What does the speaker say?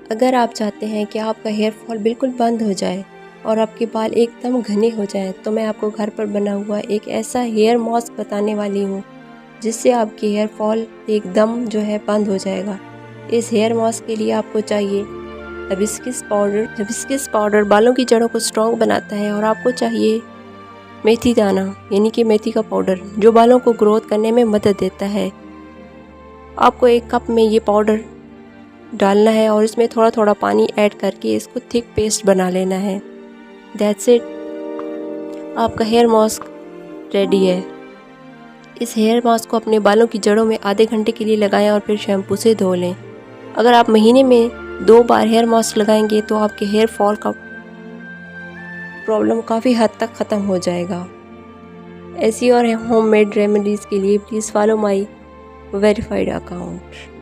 अगर आप चाहते हैं कि आपका हेयर फॉल बिल्कुल बंद हो जाए और आपके बाल एकदम घने हो जाएं, तो मैं आपको घर पर बना हुआ एक ऐसा हेयर मास्क बताने वाली हूँ जिससे आपके हेयर फॉल एकदम जो है बंद हो जाएगा। इस हेयर मास्क के लिए आपको चाहिए हिबिस्कस पाउडर। हिबिस्कस पाउडर बालों की जड़ों को स्ट्रॉन्ग बनाता है। और आपको चाहिए मेथी दाना यानी कि मेथी का पाउडर जो बालों को ग्रोथ करने में मदद देता है। आपको एक कप में ये पाउडर डालना है और इसमें थोड़ा थोड़ा पानी ऐड करके इसको थिक पेस्ट बना लेना है। दैट्स इट, आपका हेयर मास्क रेडी है। इस हेयर मास्क को अपने बालों की जड़ों में आधे घंटे के लिए लगाएं और फिर शैम्पू से धो लें। अगर आप महीने में 2 बार हेयर मास्क लगाएंगे तो आपके हेयर फॉल का प्रॉब्लम काफ़ी हद तक ख़त्म हो जाएगा। ऐसी और होममेड रेमेडीज़ के लिए please follow my verified account.